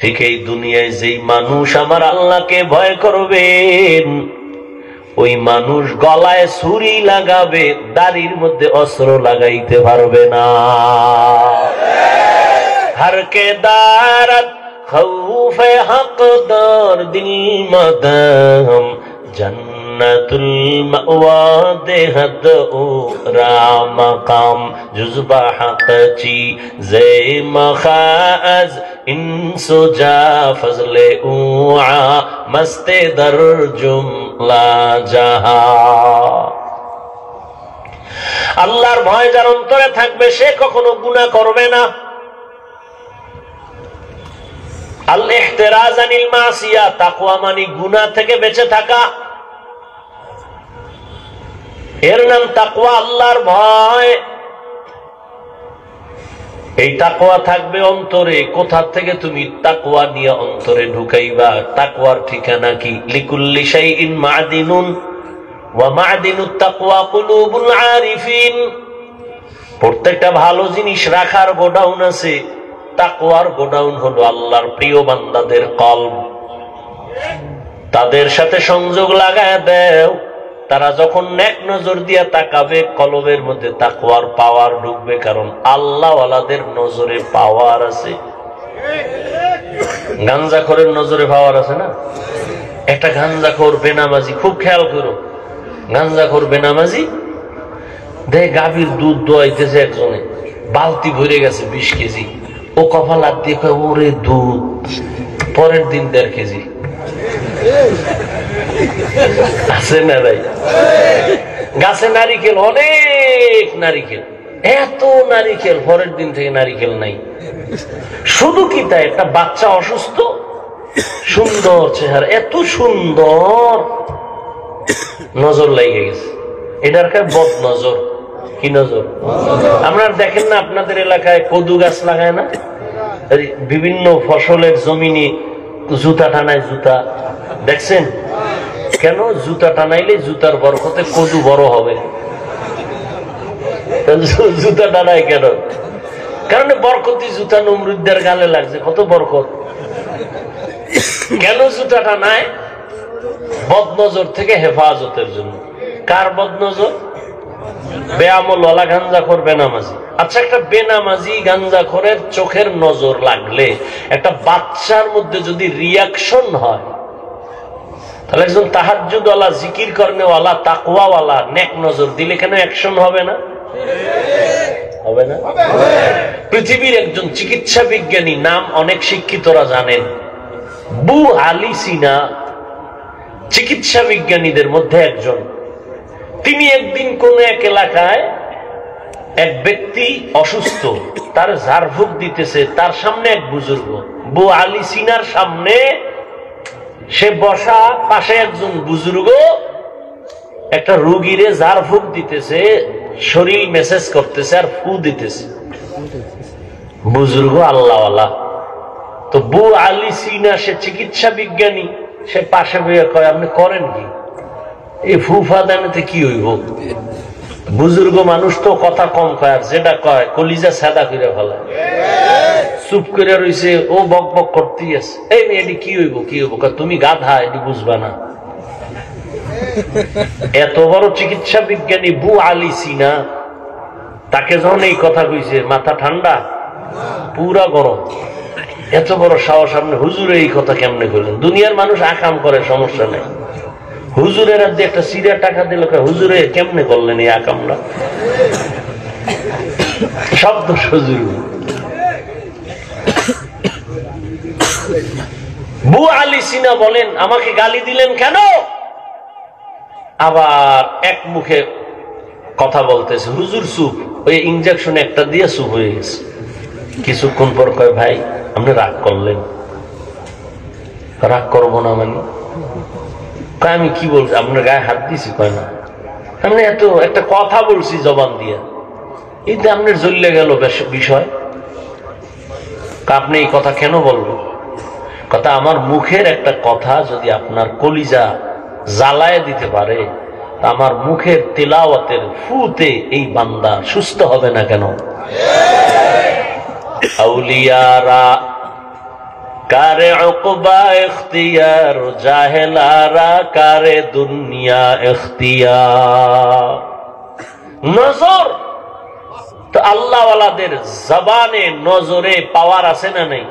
ঠিক এই দুনিয়ায় যেই মানুষ আমার আল্লাহকে ভয় করবেন, ওই মানুষ গলায় ছুরি লাগাবে, দাড়ির মধ্যে অস্ত্র লাগাইতে পারবে না। হরকে দারত খৌফে হকদার দিল মদহম জন্নতুল মাওয়া দেহদ ও রামকাম জুজবা হকচি জে মখাজ ইনসুজা ফজলে উআ মস্তে দর জুমলা জাহা। আল্লাহর ভয় যার অন্তরে থাকবে সে কখনো গুনাহ করবে না। আল ইহতিরাজ আনিল মাসিয়া, তাকওয়া মানে গুনাহ থেকে বেঁচে থাকা, এর নাম তাকওয়া, আল্লাহর ভয়। এই তাকওয়া থাকবে অন্তরে। কোথা থেকে তুমি তাকওয়া নিয়ে অন্তরে ঢুকাইবা? তাকওয়ার ঠিকানা কি? লিকুল্লি শাইইন মা'দিনুন ওয়া মা'দিনুত তাকওয়া কুলুবুল আরিফিন। প্রত্যেকটা ভালো জিনিস রাখার গোডাউন আছে, তাকওয়ার গোডাউন হলো আল্লাহর প্রিয় বান্দাদের কলব। তাদের সাথে সংযোগ লাগায় দেও, তারা যখন নেক নজর দিয়া তাকাবে কলবের মধ্যে তাকওয়ার পাওয়ার ঢুকবে, কারণ আল্লাহওয়ালাদের নজরে পাওয়ার আছে। গাঞ্জাখোরের নজরে পাওয়ার আছে না? একটা গাঞ্জাখোর বেনামাজি, খুব খেয়াল করো, গাঞ্জাখোর বেনামাজি দেখ গাভীর দুধ দোয়াইতেছে, একজনে বালতি ভরে গেছে 20 কেজি, ও কপাল হাত দিয়ে কয় ওরে দুধ, পরের দিন 1.5 কেজি। আছে না ভাই? গাছে নারিকেল, অনেক নারিকেল, এত নারিকেল, পরের দিন থেকে নারিকেল নাই। শুধু কি তাই, একটা বাচ্চা অসুস্থ, সুন্দর চেহারা, এত সুন্দর, নজর লেগে গেছে। এটার বদ নজর। কি নজর? আপনারা দেখেন না আপনাদের এলাকায় কদু গাছ লাগায় না? বিভিন্ন ফসলের জমিনে জুতা টানায়, জুতা দেখছেন? কেন? জুতা টানাইলে জুতার বরকতে কদু বড় হবে। জুতা টানায় কেন? কারণ বরকতি জুতা নমরুদদের গালে লাগছে, কত বরকত। কেন জুতা টানায়? বদনজর থেকে হেফাজতের জন্য। কার বদনজর? বেআমলওয়ালা গাঞ্জাখোর বেনামাজি। আচ্ছা, একটা বেনামাজি গাঞ্জাখোরের চোখের নজর লাগলে, একটা বাচ্চার মধ্যে যদি রিয়াকশন হয়, তাহলে একজন তাহাজ্জুদওয়ালা, জিকির করনেওয়ালা, তাকওয়াওয়ালা নেক নজর দিলে কেন অ্যাকশন হবে না? হবে না? পৃথিবীর একজন চিকিৎসা বিজ্ঞানী, নাম অনেক শিক্ষিতরা জানেন, বু আলী সিনা, চিকিৎসা বিজ্ঞানীদের মধ্যে একজন। তিনি একদিন কোন এক এলাকায় এক ব্যক্তি অসুস্থ, তার ঝাড়ফুঁক দিতেছে, তার সামনে এক বুজুর্গ, বু আলী সিনার সামনে সে বসা, পাশে একজন বুজুর্গ একটা রোগীরে ঝাড়ফুঁক দিতেছে, শরীর মেসেজ করতেছে আর ফু দিতেছে। বুজুর্গ আল্লাহওয়ালা। তো বু আলী সিনা সে চিকিৎসা বিজ্ঞানী, সে পাশে বইয়া কয় আপনি করেন কি? এই ফুফা দানেতে কি হইব? বুজুর্গ মানুষ তো কথা কম কয়, আর যেটা কয় কলিজা সাদা করে ফেলায়। চুপ করে রইছে, ও বক বক করতেই আছে। এই মেয়েটি কি হইব, কি হইব? তুমি গাধা, এটি বুঝবা না। এত বড় চিকিৎসা বিজ্ঞানী বু আলী সিনা, তাকে যখন এই কথা কইছে, মাথা ঠান্ডা, পুরা গরম। এত বড় সাহস, আপনি হুজুরে এই কথা কেমনে করলেন? দুনিয়ার মানুষ আকাম করে, সমস্যা নেই। হুজুরের হাতে একটা সিরিয়া টাকা দিল, হুজুরে কেমনে করলেন এই আকামটা? শব্দ হুজুর। বু আলী সিনা বলেন, আমাকে গালি দিলেন কেন? আবার এক মুখে কথা বলতেছে, হুজুর চুপ, ওই ইনজেকশন একটা দিয়ে চুপ হয়ে গেছে। কিছুক্ষণ পর কয়, ভাই আপনি রাগ করলেন? রাগ করবো না মানে? আমি কি বলছি, আপনার গায়ে হাত দিছি? কয় না, আমি এত একটা কথা বলছি জবান দিয়া, এই যে আপনার জ্বলে গেল বিষয়। আপনি এই কথা কেন বলবেন? কথা, আমার মুখের একটা কথা যদি আপনার কলিজা জ্বালায় দিতে পারে, আমার মুখের তিলাওয়াতের ফুতে এই বান্দা সুস্থ হবে না কেন? আউলিয়ারা কারে উকবা ইখতিয়ার, জাহেলারা কারে দুনিয়া ইখতিয়ার। নজর তো আল্লাহ ওয়ালাদের জবানে নজরে পাওয়ার আছে না নাই?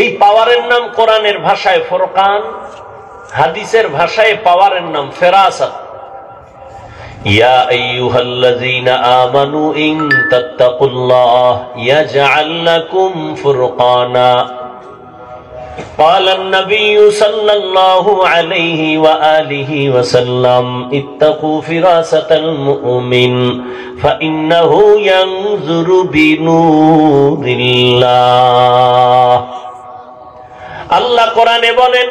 এই পাওয়ারের নাম কোরআনের ভাষায় ফুরকান, হাদিসের ভাষায় পাওয়ারের নাম ফেরাসাত। ইয়া আইয়ুহাল্লাযীনা আমানু ইন তাত্তাকুল্লাহ ইয়াজআল লাকুম ফুরকানা। قال النبي صلى الله عليه وآله وسلم اتقوا فراسة المؤمن فإنه ينظر بنور الله। আল্লাহ কোরআনে বলেন,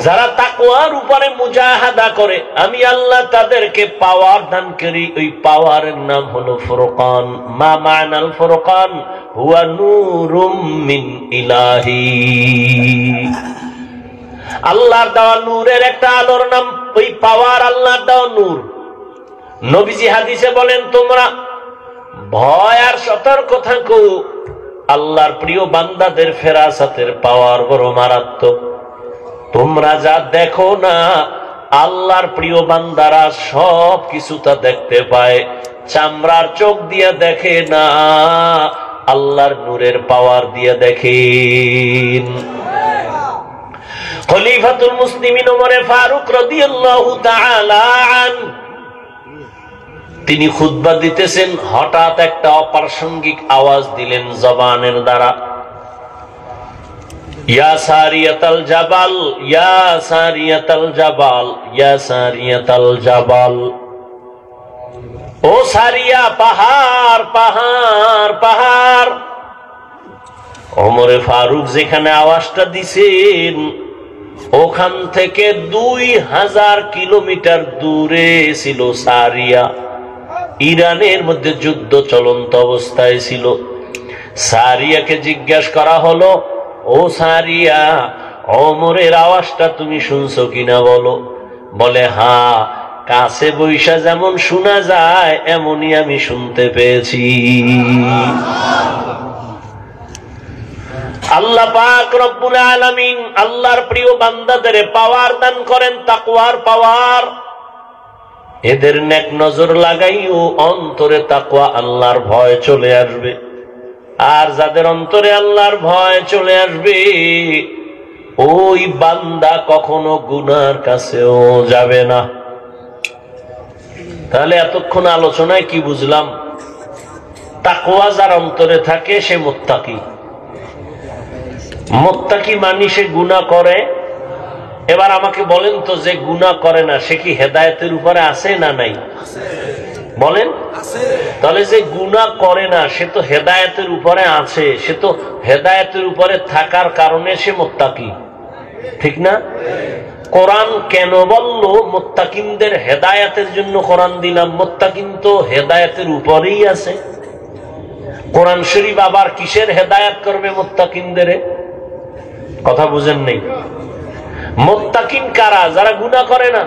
যারা তাকওয়ার উপরে মুজাহাদা করে আমি আল্লাহ তাদেরকে পাওয়ার দান করি। ওই পাওয়ারের নাম হলো ফুরকান। মা মানাল ফুরকান হুয়া নূরুম মিন ইলাহি। আল্লাহর দেওয়া নূরের একটা আলোর নাম ওই পাওয়ার, আল্লাহর দেওয়া নূর। নবীজি হাদিসে বলেন, তোমরা ভয় আর সতর্ক থাকো, আল্লাহর প্রিয় বান্দাদের ফেরাসাতের পাওয়ার বড় মারাত্মক। তোমরা যা দেখো না, আল্লাহর প্রিয় বান্দারা সব কিছু তা দেখতে পায়। চামড়ার চোখ দিয়ে দেখে না, আল্লাহর নূরের পাওয়ার দিয়ে দেখেন। খলিফাতুল মুসলিমিন ওমরে ফারুক রাদিয়াল্লাহু তাআলা আনহু তিনি খুতবা দিতেছেন, হঠাৎ একটা অপ্রাসঙ্গিক আওয়াজ দিলেন জবানের দ্বারা, ইয়া সারিয়াতাল জাবাল, ইয়া সারিয়াতাল জাবাল, ইয়া সারিয়াতাল জাবাল। ও সারিয়া, পাহাড় পাহাড় পাহাড়। ওমরে ফারুক যেখানে আওয়াজটা দিছেন ওখান থেকে 2000 কিলোমিটার দূরে ছিল সারিয়া। ইরানের মধ্যে যুদ্ধ চলন্ত অবস্থায় ছিল। সারিয়াকে জিজ্ঞাসা করা হলো, ও সারিয়া, ওমরের আওয়াজটা তুমি শুনছো কিনা বলো। বলে, হ্যাঁ, কাছে বৈশা যেমন শোনা যায় এমনই আমি শুনতে পেয়েছি। আল্লাহ পাক রব্বুল আলামিন আল্লাহর প্রিয় বান্দাদের পাওয়ার দান করেন, তাকওয়ার পাওয়ার। এদের নেক নজর লাগাইও অন্তরে তাকওয়া, আল্লাহর ভয় চলে আসবে। আর যাদের অন্তরে আল্লাহর ভয় চলে আসবে ওই বান্দা কখনো গুনার কাছেও যাবে না। তাহলে এতক্ষণ আলোচনায় কি বুঝলাম? তাকওয়া যার অন্তরে থাকে সে মুত্তাকি। মুত্তাকি মানে সে গুনাহ করে। এবার আমাকে বলেন তো, যে গুনাহ করে না সে কি হেদায়েতের উপরে আছে না নাই? বলেন। তাহলে যে গুনাহ করে না সে তো হেদায়েতের উপরে আছে, সে তো হেদায়েতের উপরে থাকার কারণে সে মুত্তাকি, ঠিক না? কোরআন কেন বলল মুত্তাকিনদের হেদায়েতের জন্য কোরআন দিলাম? মুত্তাকিন তো হেদায়েতের উপরেই আছে। কোরআন শরীফ আবার কিসের হেদায়েত করবে মুত্তাকিনদের? কথা বুঝেন নাই? মুত্তাকিন কারা? যারা গুনাহ করে না।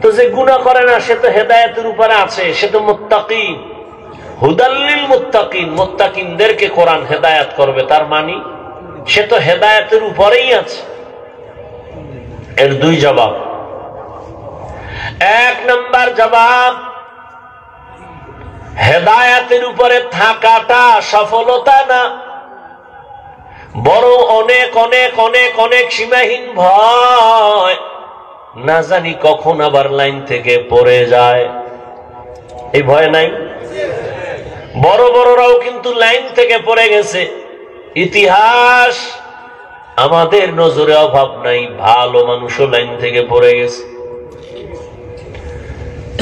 তো যে গুনাহ করে না সে তো হেদায়েতের উপরে আছে, সে তো মুত্তাকি। হুদাল্লিল মুত্তাকিন, মুত্তাকিনদেরকে কোরআন হেদায়েত করবে, তার মানে সে তো হেদায়েতের উপরেই আছে। এর দুই জবাব। এক নাম্বার জবাব, হেদায়েতের উপরে থাকাটা সফলতা না, বড় অনেক অনেক অনেক অনেক সীমাহীন ভয়। না জানি কখন আবার লাইন থেকে পড়ে যায়, এই ভয় নাই? বড় বড়রাও কিন্তু লাইন থেকে পড়ে গেছে। ইতিহাস আমাদের নজরে অভাব নাই, ভালো মানুষও লাইন থেকে পড়ে গেছে।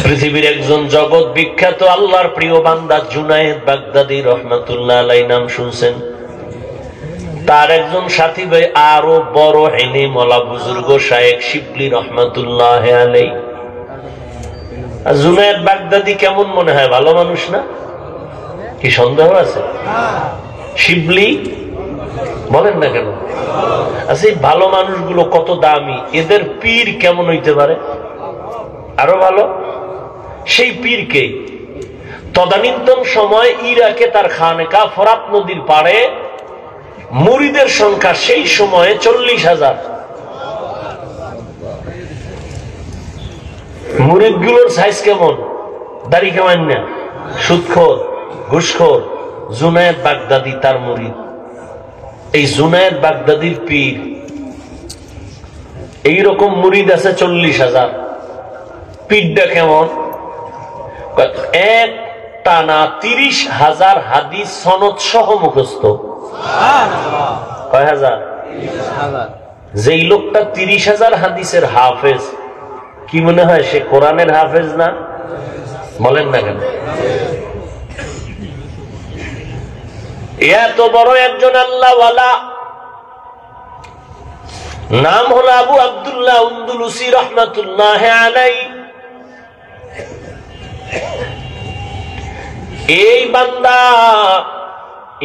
পৃথিবীর একজন জগৎ বিখ্যাত আল্লাহর প্রিয় বান্দা জুনায়েদ বাগদাদী রহমাতুল্লাহ আলাইহি নাম শুনছেন? তার একজন সাথী ভাই আরো বড় ইলম ওয়ালা বুজুর্গ শায়েখ শিবলি রহমাতুল্লাহ আলাইহি। জুনায়েদ বাগদাদী কেমন মনে হয়? ভালো মানুষ না? কি সন্দেহ আছে? শিবলি বলেন না কেন? আচ্ছা, এই ভালো মানুষগুলো কত দামি, এদের পীর কেমন হইতে পারে? আরো ভালো। সেই পীরকে তদানীন্তন সময় ইরাকে তার খানকা ফোরাত নদীর পাড়ে মুরিদের সংখ্যা সেই সময়ে 40,000। মুরিদগুলোর সাইজ কেমন? দাড়ি কেমন না, সুদখোর, ঘুষখোর। জুনায়েদ বাগদাদি তার মুরিদ। এই জুনায়েদ বাগদাদির পীর, এইরকম মুরিদ আছে 40,000। পীরটা কেমন? এক টানা 30,000 হাদিস সনদ সহ মুখস্থ। কয় হাজার? যেই লোকটা 30,000 হাদিসের হাফেজ, কি মনে হয় সে কোরআনের হাফেজ না? বলেন না কেন? এত বড় একজন আল্লাহওয়ালা, নাম হলো আবু আব্দুল্লাহ আন্দলুসি রাহমাতুল্লাহ আলাইহি। এই বান্দা,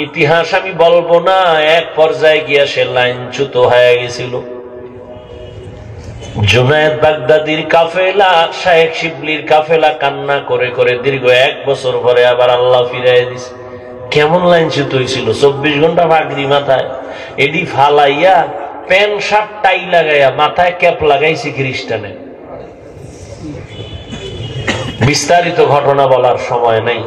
ইতিহাস আমি বলবো না, এক পর্যায়ে গিয়া সে লাইনচ্যুত হয়ে গেছিল। জুনায়েদ বাগদাদির কাফেলা, শায়েখ শিবলির কাফেলা কান্না করে করে দীর্ঘ 1 বছর পরে আবার আল্লাহ ফিরাই দিছে। কেমন লাইনচ্যুত হয়েছিল? 24 ঘন্টা পাগড়ি মাথায়, এডি ফালাইয়া প্যান্ট শার্ট টাই লাগাইয়া মাথায় ক্যাপ লাগাইছে খ্রিস্টানে। বিস্তারিত ঘটনা বলার সময় নাই।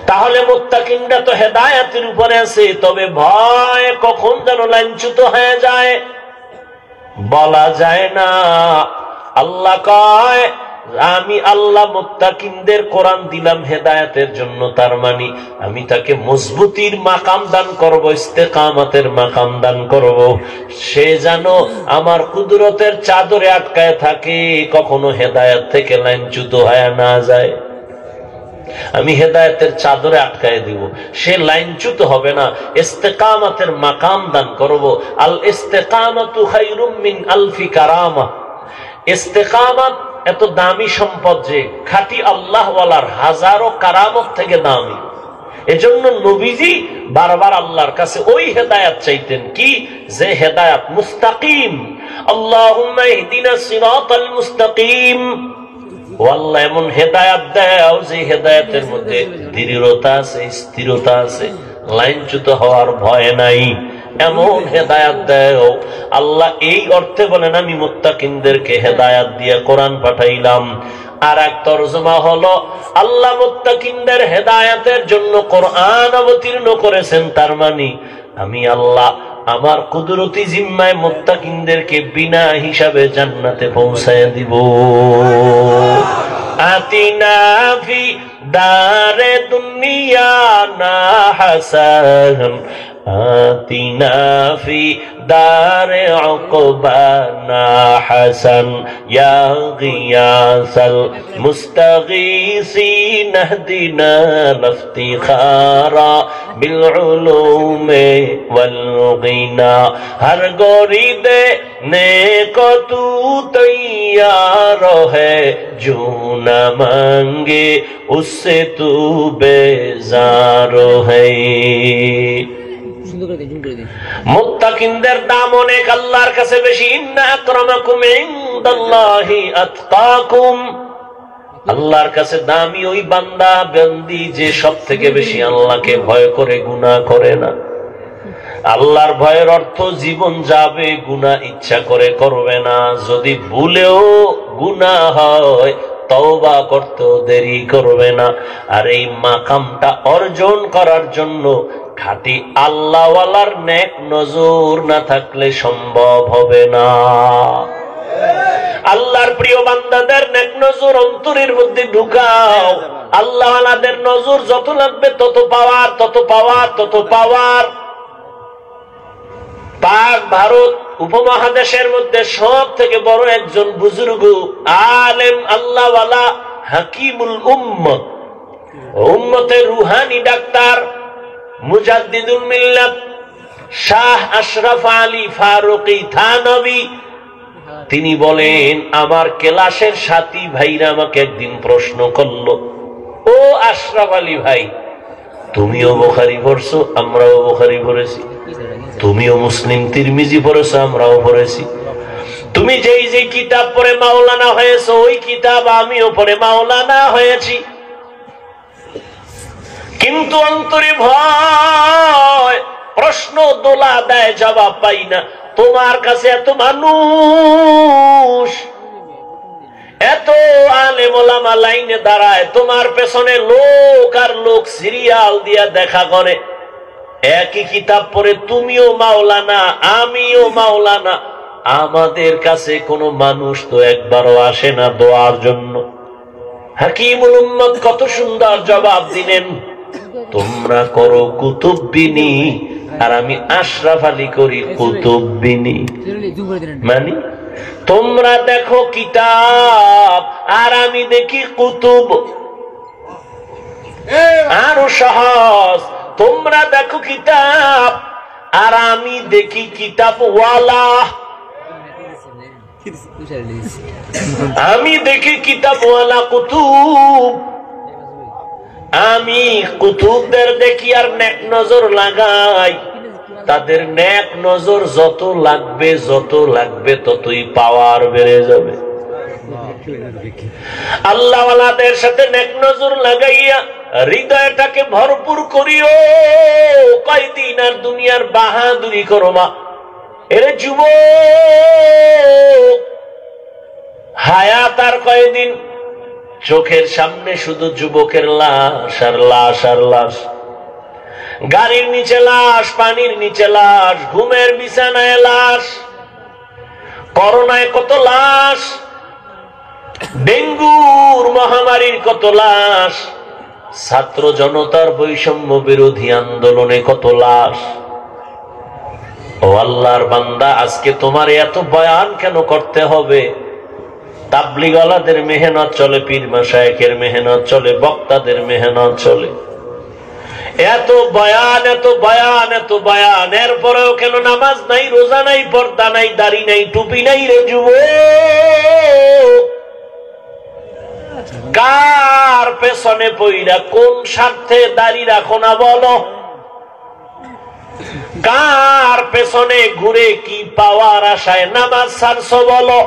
তাহলে মুত্তাকিনরা তো হেদায়েতের উপরে আছে, তবে ভয় কখন যেন লাইনচ্যুত হয়ে যায় বলা যায় না। আল্লাহ কয়, আমি আল্লাহ মুত্তাকিনদের কোরআন দিলাম হেদায়েতের জন্য, তার মানে আমি তাকে মজবুতির মাকাম দান করব, ইস্তেকামতের মাকাম দান করব। সে যেন আমার কুদরতের চাদরে আটকায় থাকে, কখনো হেদায়েত থেকে লাইনচ্যুত হয়ে না যায়। আমি হেদায়েতের চাদরে আটকায় দিব, সে লাইনচ্যুত হবে না, ইস্তেকামতের মাকাম দান করব। আল ইস্তেকামাতু খায়রুম মিন আলফি কারামা। ইস্তেকামত এত দামি সম্পদ যে খাঁটি আল্লাহওয়ালার হাজারো কারামত থেকে দামি। এজন্য নবীজি বারবার আল্লাহর কাছে ওই হেদায়েত চাইতেন, কি যে হেদায়েত মুস্তাকিম। আল্লাহুম্মা ইহদিনাস সিরাতাল মুস্তাকিম। ও আল্লাহ, এমন হেদায়েত দাও যে হেদায়েতের মধ্যে দৃঢ়তা আছে, স্থিরতা আছে, লাইনচ্যুত হওয়ার ভয় নাই, এমন হেদায়েত দাও আল্লাহ। এই অর্থে বলেন, আমি মুত্তাকিনদেরকে হেদায়েত দিয়ে কোরআন পাঠাইলাম। আর এক তরজমা হলো, আল্লাহ মুত্তাকিনদের হেদায়েতের জন্য কোরআন অবতীর্ণ করেছেন, তার মানে আমি আল্লাহ আমার কুদরতি জিম্মায় মুত্তাকিনদেরকে বিনা হিসাবে জান্নাতে পৌঁছায় দিব। আতিনা ফি দারে দুনিয়া না হাসান, আতিনা ফি দারে উকবানা হাসান, ইয়া গিয়াসাল মুস্তাগীসিন ইহদিনা লিফতিখারা বিল উলুমি ওয়াল গিনা। হর গরিবে নেকো তু তৈয়ার হ্যায়, जो न मांगे उससे तू बेजार है। মুত্তাকিনদের দাম অনেক আল্লাহর কাছে বেশি। ইন্না আকরামাকুম ইনদাল্লাহি আতকাকুম। আল্লাহর কাছে দামি ওই বান্দা বান্দি যে সব থেকে বেশি আল্লাহকে ভয় করে, গুনাহ করে না। আল্লাহর ভয়ের অর্থ জীবন যাবে, গুনাহ ইচ্ছা করে করবে না। যদি ভুলেও গুনাহ হয়, তওবা করতেও দেরি করবে না। আর এই মাকামটা অর্জন করার জন্য খাঁটি আল্লাহওয়ালার নেক নজর না থাকলে সম্ভব হবে না। আল্লাহর প্রিয় বান্দাদের নেক নজর অন্তরের মধ্যে ঢুকাও। আল্লাহওয়ালাদের নজর যত লাগবে তত পাওয়ার, তত পাওয়ার, তত পাওয়ার। পাক ভারত উপমহাদেশের মধ্যে সব থেকে বড় একজন বুজুর্গ আলেম, আল্লাহওয়ালা, হাকিমুল উম্মত, উম্মতের রুহানি ডাক্তার, মুজাদ্দিদুল মিল্লাত শাহ আশরাফ আলী ফারুকী থানভী, তিনি বলেন, আমার ক্লাসের সাথী ভাইরা আমাকে একদিন প্রশ্ন করলো, ও আশরাফ আলী ভাই, তুমিও বুখারী পড়ছো, আমরাও বুখারী পড়েছি, তুমিও মুসলিম তিরমিজি পড়েছো, আমরাও পড়েছি, তুমি যেই যে কিতাব পড়ে মাওলানা হয়েছো, ওই কিতাব আমিও পড়ে মাওলানা হয়েছি, কিন্তু অন্তরে ভয়, প্রশ্ন দোলা দেয়, জবাব পাই না। তোমার কাছে এত মানুষ, এত আলেম ওলামা লাইনে দাঁড়ায়, তোমার পেছনে লোক আর লোক সিরিয়াল দিয়া দেখা করে, একই কিতাব পড়ে তুমিও মাওলানা আমিও মাওলানা, আমাদের কাছে কোনো মানুষ তো একবারও আসে না দোয়ার জন্য। হাকিমুল উম্মত কত সুন্দর জবাব দিলেন, তোমরা করো কুতুববিনী আর আমি আশরাফ আলী করি কুতুববিনী। মানে তোমরা দেখো কিতাব আর আমি দেখি কুতুব। আরো সহজ, তোমরা দেখো কিতাব আর আমি দেখি কিতাবওয়ালা। আমি দেখি কিতাবওয়ালা কুতুব, আমি কুতুবদের দেখি আর নেক নজর লাগাই। তাদের নেক নজর যত লাগবে ততই পাওয়ার বেড়ে যাবে। আল্লাহওয়ালাদের সাথে নেক নজর লাগাইয়া হৃদয়টাকে ভরপুর করিও। কয়দিন আর দুনিয়ার বাহাদুরি করো মা। এরে যুবক, হায়াত আর কয়দিন? চোখের সামনে শুধু যুবকের লাশ আর লাশ আর লাশ। গাড়ির নিচে লাশ, পানির নিচে লাশ, ঘুমের বিছানায় লাশ, করোনায় কত লাশ, ডেঙ্গুর মহামারীর কত লাশ, ছাত্র জনতার বৈষম্য বিরোধী আন্দোলনে কত লাশ। ও আল্লাহর বান্দা, আজকে তোমার এত বয়ান কেন করতে হবে? তাবলীগওয়ালাদের মেহনত চলে, পীর মাশায়েখের মেহনত চলে, বক্তাদের মেহনত চলে, এত বয়ান এত বয়ান এত বয়ান, এরপরেও কেন নামাজ নাই, রোজা নাই, পর্দা নাই, দাড়ি নাই, টুপি নাই? রে যুবক, কার পেছনে পইরা কোন স্বার্থে দাড়ি রাখো না বলো? কার পেছনে ঘুরে কি পাওয়ার আশায় নামাজ ছাড়ছো বলো?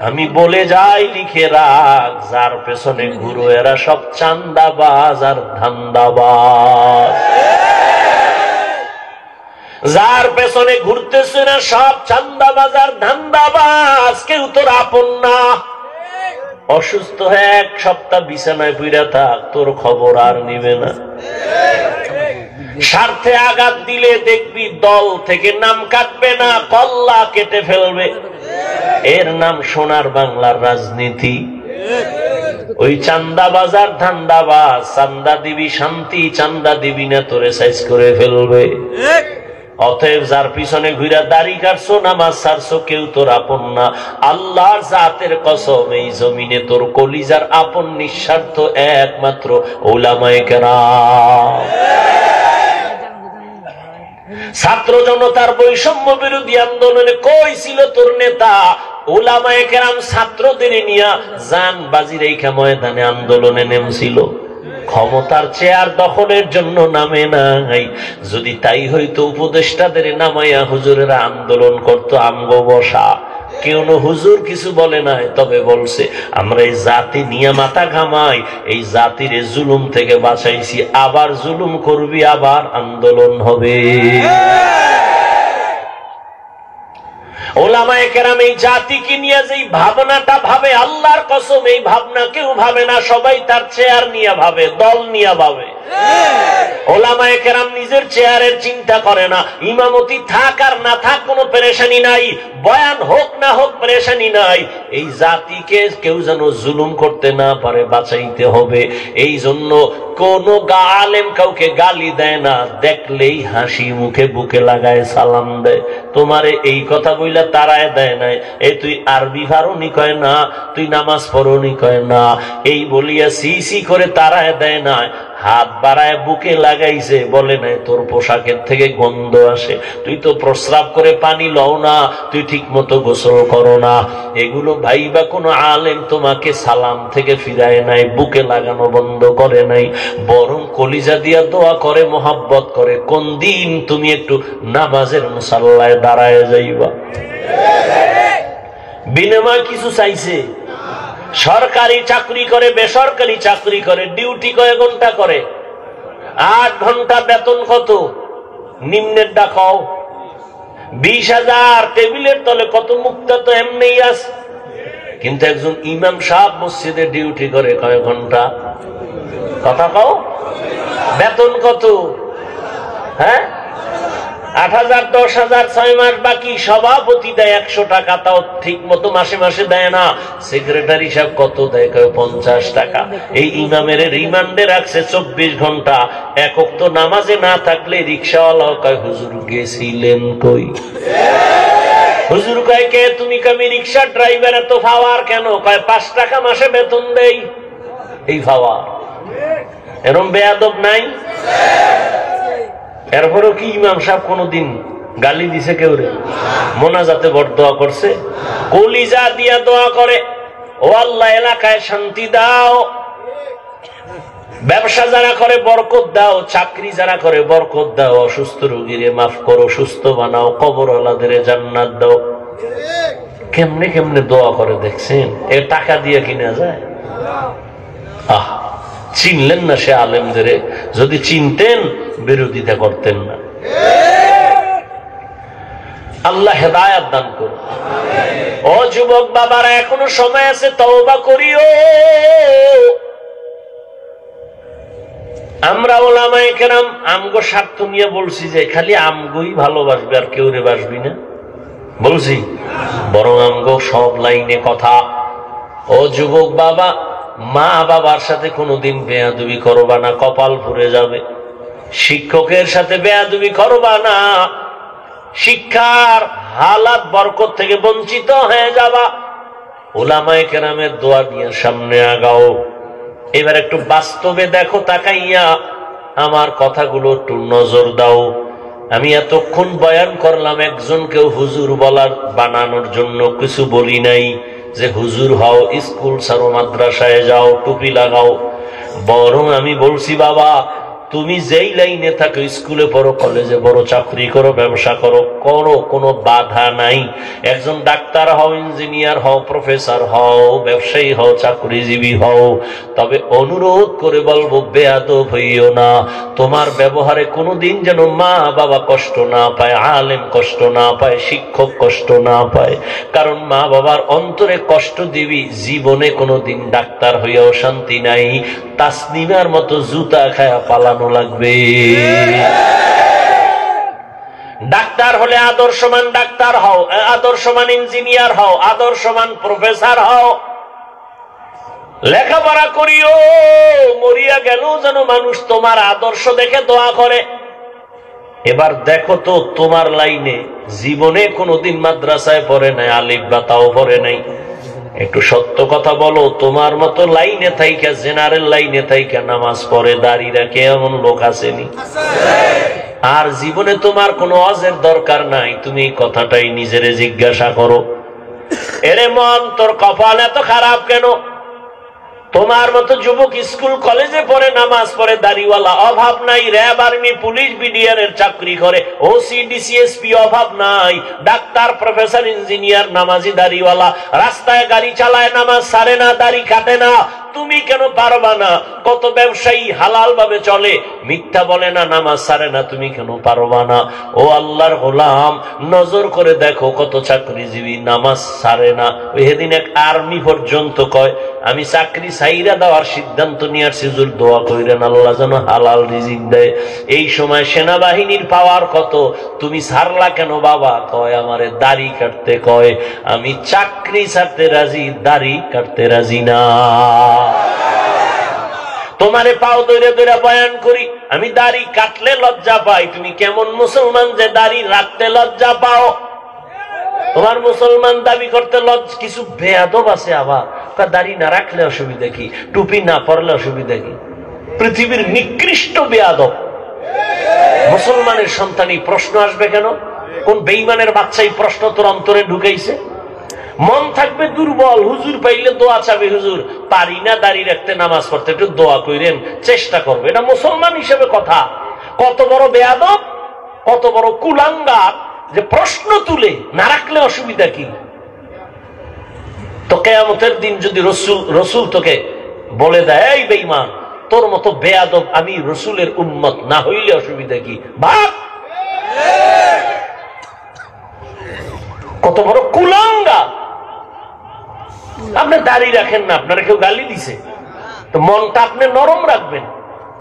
আমি বলে যাই, লিখে রাখ, যার পেছনে ঘুরো এরা সব চান্দাবাজ আর ধান্দাবাজ। যার পেছনে ঘুরতেছে না সব চান্দাবাজ আর ধান্দাবাজ, কেউ তোর আপন না। অসুস্থ হয়ে এক সপ্তাহ বিছানায় পইড়া থাক, তোর খবর আর নিবে না। স্বার্থে আঘাত দিলে দেখবি দল থেকে নাম কাটবে না, কল্লা কেটে ফেলবে। এর নাম সোনার বাংলার রাজনীতি। ওই চান্দা বাজার ধান্দাবাজ, চান্দা দিবি শান্তি, চান্দা দিবি না তোরে সাইজ করে ফেলবে। অতএব যার পিছনে ঘুরা দাড়ি কাটছো, নামাজ ছাড়ছো, কেউ তোর আপন না। আল্লাহর জাতের কসম, এই জমিনে তোর কলিজার আপন নিঃস্বার্থ একমাত্র উলামায়ে কেরাম। ছাত্র জনতার বৈষম্য বিরোধী আন্দোলনে কই ছিল তোর নেতা? উলামায়ে কেরাম ছাত্রদের নিয়ে জান বাজি রেখা ময়দানে আন্দোলনে নেমেছিল। ক্ষমতার চেয়ার দখলের জন্য নামে নাই। যদি তাই হইতো উপদেষ্টাদের নামাইয়া হুজুরেরা আন্দোলন করত আমগো বসা। কেউ হুজুর কিছু বলে নাই, তবে বলছে আমরা এই জাতি নিয়ে মাথা ঘামাই, এই জাতির জুলুম থেকে বাঁচাইছি, আবার জুলুম করবি, আবার আন্দোলন হবে। ওলামায়ে কেরাম এই জাতিকে নিয়ে যে ভাবনাটা ভাবে, আল্লাহর কসম এই ভাবনা কেউ ভাবে না। সবাই তার চেয়ার নিয়ে ভাবে, দল নিয়ে ভাবে। ওলামায়ে কেরাম নিজের চেয়ারের চিন্তা করে না। ইমামতি থাক আর না থাক কোনো পেরেশানি নাই, বয়ান হোক না হোক পেরেশানি নাই। এই জাতিকে কেউ যেন জুলুম করতে না পারে, বাঁচাইতে হবে। এই জন্য কোন আলেম কাউকে গালি দেয় না, দেখলেই হাসি মুখে বুকে লাগায় সালাম দেয়। তোমারে এই কথা বইলা তারায় দেয় নাই, এই তুই আরবি পারোনি কয় না, তুই নামাজ পড়োনি কয় না, এই বলিয়া সি সি করে তারায় দেয় না, হাত বাড়ায় বুকে লাগাইছে, বলে নাই তোর পোশাকের থেকে গন্ধ আসে, তুই তো প্রস্রাব করে পানি লও না, তুই ঠিক মতো গোসল করো না। এগুলো ভাইবা কোনো আলেম তোমাকে সালাম থেকে ফিরায় নাই, বুকে লাগানো বন্ধ করে নাই, বরং কলিজা দিয়া দোয়া করে, মোহাব্বত করে। কোন দিন তুমি একটু নামাজের মুসাল্লায় দাঁড়ায় যাইবা? বিনিময় কিছু চাইছে? সরকারি চাকরি করে, বেসরকারি চাকরি করে, ডিউটি কয় ঘন্টা করে? 8 ঘন্টা, বেতন কত? নিম্নের ডাকাও 20,000 টেবিলের তলে কত মুক্তা তো এমনি আছে। কিন্তু একজন ইমাম সাহেব মসজিদে ডিউটি করে কয় ঘন্টা? কথা কও, বেতন কত? হ্যাঁ, 8,000, 10,000, 6 মাস বাকি। সভাপতি দেয় 100 টাকা, তাও ঠিক মতো মাসে মাসে দেয় না। সেক্রেটারি সাহেব কত দেয়? 50 টাকা। এই ইমামের রিমান্ডে রাখছে 24 ঘন্টা। এক ওয়াক্ত নামাজে না থাকলে রিক্সাওয়ালা কয়, হুজুর গেছিলেন কই? হুজুর কয়, কে তুমি? আমি রিক্সা ড্রাইভার। এত ফাওয়ার কেন? কয় 5 টাকা মাসে বেতন দেই। এই ফাওয়ার এরম বেয়াদব নাই? এরপরও কি ইমাম সাহেব কোনদিন গালি দিছে কেউ রে? মোনাজাতে বড় দোয়া করছে, কলিজা দিয়া দোয়া করে, ও আল্লাহ এলাকায় শান্তি দাও, ব্যবসা যারা করে বরকত দাও, চাকরি যারা করে বরকত দাও, অসুস্থ রোগীরে মাফ করো, সুস্থ বানাও, কবরওয়ালাদের জান্নাত দাও। কেমনে কেমনে দোয়া করে দেখছেন? এ টাকা দিয়ে কিনা যায়? আহ, চিনলেন না সে আলেমদের? যদি চিনতেন বিরোধিতা করতেন না। আল্লাহ হেদায়েত দান করুন। ও যুবক বাবারা, এখনো সময় আছে, তওবা করিও। আমরা ওলামায়ে কেরাম আমগো স্বার্থ নিয়ে বলছি যে খালি আমগোই ভালোবাসবে, আর কেউ রে বাসবি না বলছি, বরং আমগো সব লাইনে কথা। ও যুবক বাবা, মা বাবার সাথে কোনোদিন বেয়াদবি করবা না, কপাল পুড়ে যাবে। শিক্ষকের সাথে বেয়াদবি করবা না, শিক্ষার হালাত বরকত থেকে বঞ্চিত হয়ে যাবা। উলামায়ে কেরামের দোয়া নিয়ে সামনে আগাও। এবার একটু বাস্তবে দেখো, তাকাইয়া আমার কথাগুলো একটু নজর দাও। আমি এতক্ষণ বয়ান করলাম, একজনকেও হুজুর বলার বানানোর জন্য কিছু বলি নাই যে হুজুর হও, স্কুল ছাড়ো, মাদ্রাসায় যাও, টুপি লাগাও। বরং আমি বলছি, বাবা তুমি যেই লাইনে থাকো, স্কুলে পড়ো, কলেজে পড়ো, চাকরি করো, ব্যবসা করো, করো, কোনো বাধা নাই। একজন ডাক্তার হও, ইঞ্জিনিয়ার হও, প্রফেসর হও, ব্যবসায়ী হও, চাকরিজীবী হও, তবে অনুরোধ করে বলবো, বেয়াদব হইও না। তোমার ব্যবহারে কোনোদিন যেন মা বাবা কষ্ট না পায়, আলেম কষ্ট না পায়, শিক্ষক কষ্ট না পায়। কারণ মা বাবার অন্তরে কষ্ট দিবি, জীবনে কোনোদিন ডাক্তার হইয়াও শান্তি নাই। তাসনিমার মতো জুতা খায়া পালানো লাগবে। ডাক্তার হলে আদর্শমান ডাক্তার হও, আদর্শমান ইঞ্জিনিয়ার হও, আদর্শমান প্রফেসর হও। লেখাপড়া করিও, মরিয়া গেল যেন মানুষ তোমার আদর্শ দেখে দোয়া করে। এবার দেখো তো, তোমার লাইনে জীবনে কোনোদিন মাদ্রাসায় পড়ে নাই, আলিফ বা তাও পড়ে নাই। একটু সত্য কথা বলো, তোমার মতো লাইনে থাইকা, জেনারেল লাইনে থাইকা নামাজ পড়ে, দাড়ি রাখে এমন লোক আসেনি? আর জীবনে তোমার কোনো ওয়াজের দরকার নাই। তুমি এই কথাটাই নিজেরে জিজ্ঞাসা করো, এরে মন, তোর কপাল এত খারাপ কেন? তোমার মতো যুবক স্কুল কলেজে পড়ে, নামাজ পড়ে, দাড়িওয়ালা, অভাব নাই। র্যাব, আর্মি, পুলিশ, বিডিআর এর চাকরি করে, ওসি, ডিসিএসপি, অভাব নাই। ডাক্তার, প্রফেসর, ইঞ্জিনিয়ার, নামাজি, দাড়িওয়ালা, রাস্তায় গাড়ি চালায়, নামাজ সারে না, দাড়ি কাটে না। তুমি কেন পারবা না? কত ব্যবসায়ী হালাল ভাবে চলে, মিথ্যা বলে না, নামাজ সারে না, তুমি কেন পারবা না? ও আল্লাহর গোলাম, নজর করে দেখো, কত চাকরিজীবী নামাজ সারে না। ওই সেদিন এক আর্মি পর্যন্ত কয়, আমি চাকরি ছাইরা দেওয়ার সিদ্ধান্ত নিয়ে আসছি, হুজুর দোয়া কইরেন আল্লাহ যেন হালাল রিজিক দেয়। এই সময় সেনাবাহিনীর পাওয়ার কত, তুমি ছাড়লা কেন বাবা? কয় আমারে দাড়ি কাটতে কয়। আমি চাকরি ছাড়তে রাজি, দাড়ি কাটতে রাজি না। তোমারে পাও দইরা দইরা বয়ান করি, আমি দাড়ি কাটলে লজ্জা পাই। তুমি কেমন মুসলমান যে দাড়ি রাখতে লজ্জা পাও? তোমার মুসলমান দাবি করতে লজ্জা? কিছু বেয়াদব আছে আবার, দাড়ি না রাখলে অসুবিধা কি, টুপি না পরলে অসুবিধা কি? পৃথিবীর নিকৃষ্ট বেয়াদব মুসলমানের সন্তানই প্রশ্ন আসবে কেন? কোন বেঈমানের বাচ্চা এই প্রশ্ন তোর অন্তরে ঢুকাইছে? মন থাকবে দুর্বল, হুজুর পাইলে দোয়া চাবে, হুজুর পারি না দাড়ি রাখতে, নামাজ পড়তে, একটু দোয়া কইরেন, চেষ্টা করবে। এটা মুসলমান হিসেবে কথা। কত বড় বেয়াদব, কত বড় কুলাঙ্গার যে প্রশ্ন তুলে না রাখলে অসুবিধা কি? তো কিয়ামতের দিন যদি রসুল তোকে বলে দেয়, এই বেঈমান, তোর মতো বেয়াদব আমি রসুলের উম্মত না হইলে অসুবিধা কি? ভাব কত বড় কুলাঙ্গা! আপনি দাঁড়িয়ে রাখেন না, আপনারা কেউ গালি দিছে তো মনটা আপনি নরম রাখবেন,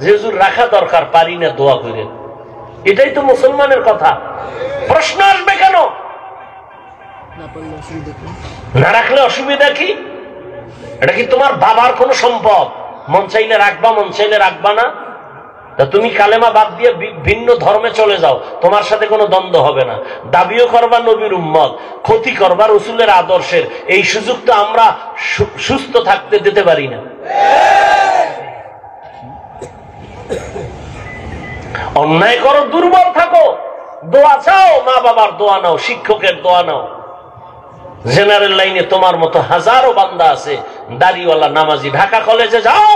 যে হুজুর রাখা দরকার, পারি না, দোয়া করেন। এটাই তো মুসলমানের কথা। প্রশ্ন আসবে কেন? না রাখলে অসুবিধা কি? এটা কি তোমার বাবার কোন সম্পদ? মন চাইলে রাখবা, মন চাইলে রাখবা না। তা তুমি কালেমা বাদ দিয়ে ভিন্ন ধর্মে চলে যাও, তোমার সাথে কোনো দ্বন্দ্ব হবে না। দাবিও করবা নবীর উম্মত, ক্ষতি করবা রসুলের আদর্শের, এই সুযোগ তো আমরা সুস্থ থাকতে দিতে পারি না। অন্যায় করো, দুর্বল থাকো, দোয়া চাও, মা বাবার দোয়া নাও, শিক্ষকের দোয়া নাও। জেনারেল লাইনে তোমার মতো হাজারো বান্দা আছে, দাড়িওয়ালা নামাজি। ঢাকা কলেজে যাও,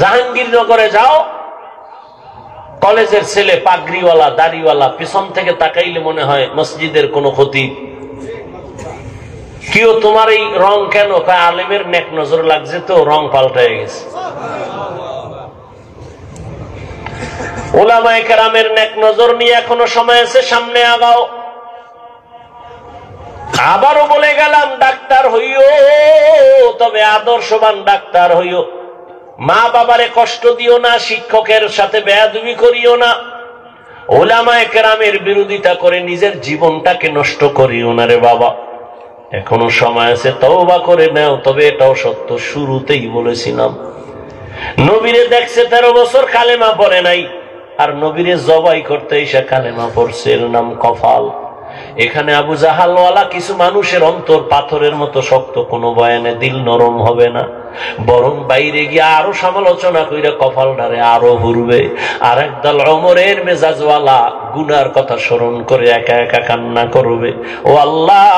জাহাঙ্গীরনগরে যাও, কলেজের ছেলে পাগড়িওয়ালা, দাড়িওয়ালা, পিছন থেকে তাকাইলে মনে হয় মসজিদের কোন ক্ষতি। কেউ তোমার এই রং কেন? আলেমের নেক নজর লাগছে, তো রং পাল্টায় গেছে। উলামায়ে কেরামের নেক নজর নিয়ে এখনো সময় আছে, সামনে আগাও। আবারও বলে গেলাম, ডাক্তার হইও, তবে আদর্শবান ডাক্তার হইও। মা বাবারে কষ্ট দিও না, শিক্ষকের সাথে বেয়াদবি করিও না, উলামায়ে কেরামের বিরোধিতা করে নিজের জীবনটাকে নষ্ট করিও না রে বাবা। এখনো সময় আছে, তওবা করে নাও। তবে এটাও সত্য, শুরুতেই বলেছিলাম, নবীরে দেখছে 13 বছর, কালেমা পড়ে নাই, আর নবীরে জবাই করতে এসে কালেমা পড়ছে, এর নাম কফাল। এখানে আবু জাহালওয়ালা কিছু মানুষের অন্তর পাথরের মতো শক্ত, কোনো বয়ানে দিল নরম হবে না, বরং বাইরে গিয়ে আরো সমালোচনা কইরা কপালটারে আরো ঘুরবে। আর একদল ওমরের মেজাজওয়ালা গুনার কথা স্মরণ করে একা একা কান্না করবে, ও আল্লাহ,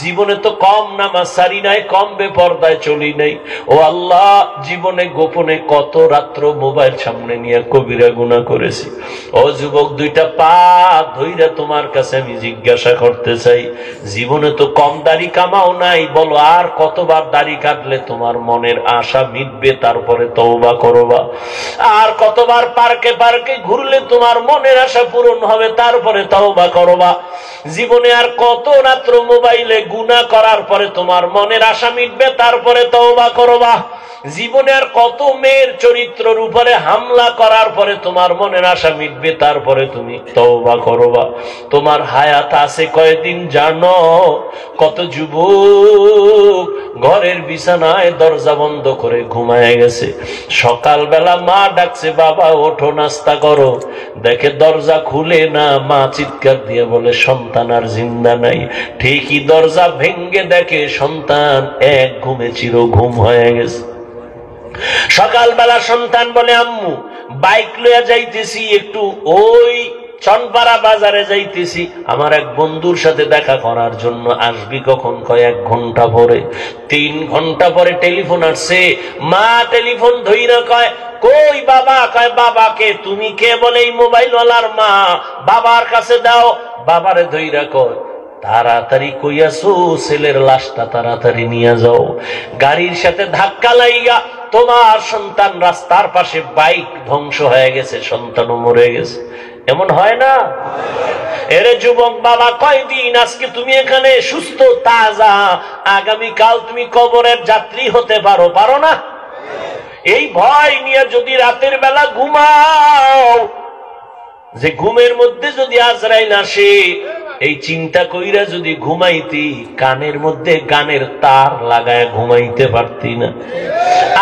জীবনে তো কম নামাজ সারি নাই, কম বেপরদায় চলি নাই। ও আল্লাহ, জীবনে গোপনে কত রাত্র মোবাইল সামনে নিয়ে কবিরা গুনাহ করেছি। ও যুবক, দুইটা পা ধইরা তোমার কাছে আমি জিজ্ঞাসা করতে চাই, জীবনে তো কম দাড়ি কামাও নাই, বলো আর কতবার দাড়ি কাটলে তোমার মনের আশা মিটবে, তারপরে তওবা করবা? আর কতবার পার্কে পার্কে ঘুরলে তোমার মনের আশা পূরণ হবে, তারপরে তওবা করবা? জীবনে আর কত রাত্র মোবাইলে গুনাহ করার পরে তোমার মনের আশা মিটবে, তারপরে তওবা করবা? জীবনে আর কত মেয়ের চরিত্রের উপরে হামলা করার পরে তোমার মনের আশা মিটবে, তারপরে তুমি তওবা করবা? তোমার হায়াত আছে কয়দিন জানো? কত যুবক ঘরের বিছানায় দরজা বন্ধ করে ঘুমায় গেছে, সকালবেলা মা ডাকছে, বাবা ওঠো নাস্তা করো, দেখে দরজা খুলে না, মা চিৎকার দিয়ে বলে সন্তান আর জিন্দা নাই। ঠিকই দরজা ভেঙ্গে দেখে সন্তান এক ঘুমে চির ঘুম হয়ে গেছে। সকালবেলা সন্তান বলে, আম্মু বাইক লইয়া যাইতেছি, একটু ওই চনপাড়া বাজারে যাইতেছি, আমার এক বন্ধুর সাথে দেখা করার জন্য, আসবি কখন? কয় 1 ঘন্টা পরে। 3 ঘন্টা পরে টেলিফোন আসছে, মা টেলিফোন ধইরা কয়, কই বাবা? কয় বাবাকে। তুমি কে? বলে এই মোবাইলওয়ালার মা। বাবার কাছে দাও। বাবারে ধইরা কয়, তাড়াতাড়ি কইয়াছো, ছেলের লাশটা তাড়াতাড়ি নিয়ে যাও। গাড়ির সাথে ধাক্কা লাইগা তোমার সন্তান রাস্তার পাশে, বাইক ধ্বংস হয়ে গেছে, সন্তানও মরে গেছে। এমন হয় না? এরে যুবক বাবা, কয়দিন আজকে তুমি এখানে সুস্থ তাজা, আগামীকাল তুমি কবরের যাত্রী হতে পারো, পারো না? এই ভয় নিয়ে যদি রাতের বেলা ঘুমাও, যে ঘুমের মধ্যে যদি আজরাইল আসে, এই চিন্তা কইরা যদি ঘুমাইতি, কানের মধ্যে গানের তার লাগায় ঘুমাইতে পারতি না।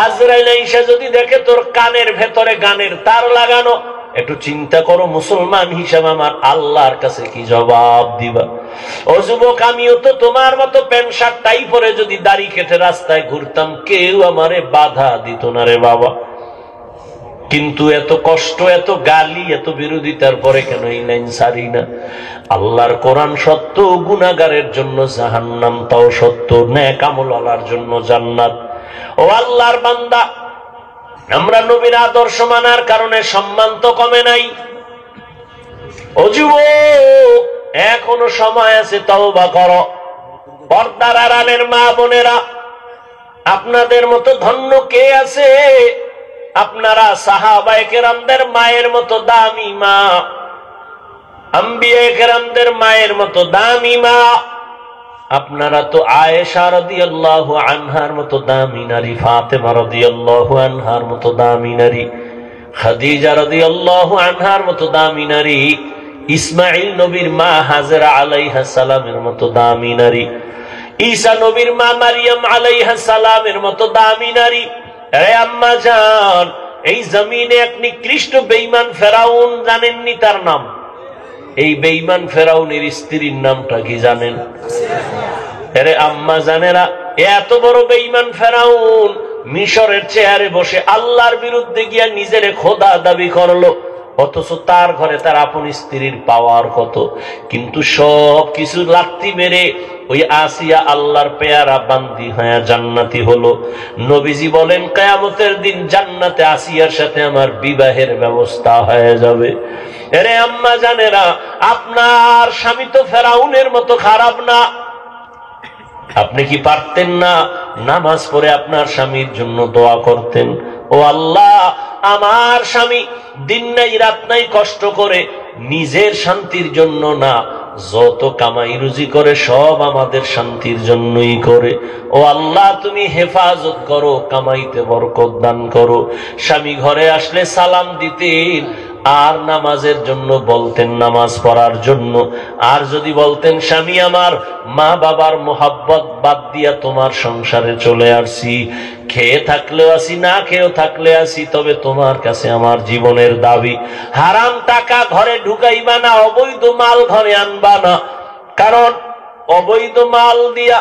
আজরাইল আইসা যদি দেখে তোর কানের ভেতরে গানের তার লাগানো, একটু চিন্তা করো, মুসলমান হিসাবে আমার আল্লাহর কাছে কি জবাব দিবা? ও যুবক, আমিও তো তোমার মতো প্যান্ট শার্ট টাই পরে যদি দাড়ি কেটে রাস্তায় ঘুরতাম, কেউ আমারে বাধা দিত না রে বাবা। কিন্তু এত কষ্ট, এত গালি, এত বিরোধিতার পরে কেন এই লাইন ছাড়ি না? আল্লাহর কোরআন সত্য, গুনাহগারের জন্য জাহান্নাম তাও সত্য, নেক আমলওয়ালার জন্য জান্নাত। ও আল্লাহর বান্দা, আমরা নবীর আদর্শ মানার কারণে সম্মান তো কমে নাই। ও যুবক, এখনো সময় আছে, তওবা করো। পর্দার আড়ালের মা বোনেরা, আপনাদের মতো ধন্য কে আছে? আপনারা সাহাবায়ে কেরামদের মায়ের মতো দামি মা। আম্বিয়া কেরামদের মায়ের মতো দামি মা। আপনারা তো আয়েশা রাদিয়াল্লাহু আনহার মতো দামি নারী, ফাতেমা রাদিয়াল্লাহু আনহার মতো দামি নারী, খাদিজা রাদিয়াল্লাহু আনহার মতো দামি নারী, ইসমাইল নবীর মা হাজেরা আলাইহিস সালামের মতো দামি নারী, ঈসা নবীর মা মারিয়াম আলাইহিস সালামের মতো দামি নারী। আরে আম্মা জান, এই জমিনে এক নিকৃষ্ট বেঈমান ফেরাউন, জানেননি তার নাম? এই বেঈমান ফেরাউনের স্ত্রীর নামটা কি জানেন? আরে আম্মা জানেরা, এত বড় বেঈমান ফেরাউন মিশরের চেয়ারে বসে আল্লাহর বিরুদ্ধে গিয়া নিজের খোদা দাবি করলো, অথচ তার ঘরে তার আপন স্ত্রীর পাওয়ার কত। কিন্তু সব কিছু লাত্তি মেরে ওই আসিয়া আল্লাহর পেয়ারা বান্দি হয়ে জান্নাতি হলো। নবীজি বলেন, কিয়ামতের দিন জান্নাতে আসিয়ার সাথে আমার বিবাহের ব্যবস্থা হয়ে যাবে। আরে আম্মা জানেরা, আপনার স্বামী তো ফেরাউনের মতো খারাপ না। আপনি কি পারতেন না নামাজ পড়ে আপনার স্বামীর জন্য দোয়া করতেন? ও আল্লাহ, আমার স্বামী দিন নাই রাত নাই কষ্ট করে নিজের শান্তির জন্য না, যত কামাই রুজি করে সব আমাদের শান্তির জন্যই করে। ও আল্লাহ, তুমি হেফাজত করো, কামাইতে বরকত দান করো। স্বামী ঘরে আসলে সালাম দিতেন, আর নামাজের জন্য বলতেন, নামাজ পড়ার জন্য। আর যদি বলতেন, স্বামী আমার মা বাবার মোহাব্বত বাদ দিয়া তোমার সংসারে চলে আসছি, খেয়ে থাকলেও আসি না খেয়েও থাকলে আসি, তবে তোমার কাছে আমার জীবনের দাবি। হারাম টাকা ঘরে ঢুকাইবা না, অবৈধ মাল ঘরে আনবা না, কারণ অবৈধ মাল দিয়া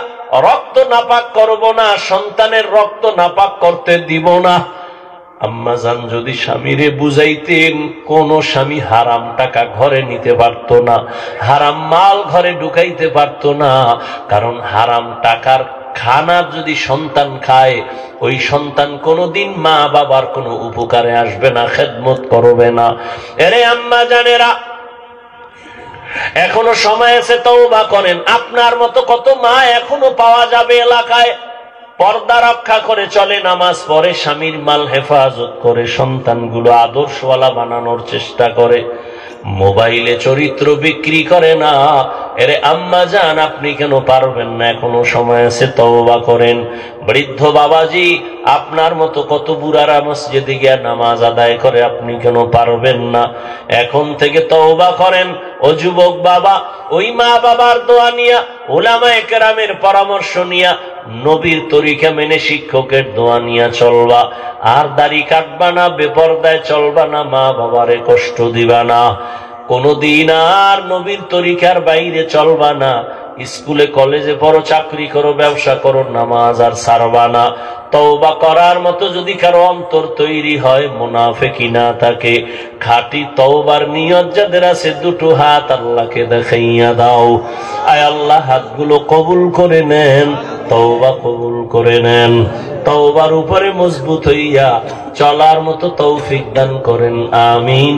রক্ত নাপাক করব না, সন্তানের রক্ত নাপাক করতে দিব না। আম্মা জান যদি স্বামীরে বুঝাইতেন, কোন স্বামী হারাম টাকা ঘরে নিতে পারত না, হারাম মাল ঘরে ঢুকাইতে পারত না। কারণ হারাম টাকার খানা যদি সন্তান খায়, ওই সন্তান কোনোদিন মা বাবার কোনো উপকারে আসবে না, খেদমত করবে না। এরে আম্মা জানেরা, এখনো সময় আছে, তওবা করেন। আপনার মতো কত মা এখনো পাওয়া যাবে এলাকায়, পর্দা রক্ষা করে চলে, নামাজ পড়ে, স্বামীর মাল হেফাজত করে, সন্তানগুলো আদর্শওয়ালা বানানোর চেষ্টা করে, মোবাইলে চরিত্র বিক্রি করে না। এরে আম্মা জান, আপনি কেন পারবেন না? এখনো সময় আছে, তওবা করেন। বৃদ্ধ বাবাজি, আপনার মতো কত বুড়ারা মসজিদে গিয়ে নামাজ আদায় করে, আপনি কেন পারবেন না? এখন থেকে তওবা করেন। ও যুবক বাবা, ওই মা বাবার দোয়া নিয়া, উলামায়ে কেরামের পরামর্শ নিয়া, নবীর তরিকা মেনে শিক্ষকের দোয়া নিয়া চলবা। আর দাড়ি কাটবা না, বেপরদায় চলবা না, মা বাবারে কষ্ট দিবা না, কোনদিন আর নবীর তরিকার বাইরে চলবা না। স্কুলে কলেজে পড়ো, চাকরি করো, ব্যবসা করো, নামাজ আর ছাড়বা না। তওবা করার মতো যদি কারো অন্তর তৈরি হয়, মুনাফিকি না থাকে, খাঁটি তওবার নিয়ত যাদের আছে, দুটো হাত আল্লাহকে দেখাইয়া দাও। আয় আল্লাহ, হাতগুলো কবুল করে নেন, তওবা কবুল করে নেন। তওবার উপরে মজবুত হইয়া চলার মতো তৌফিক দান করেন, আমিন।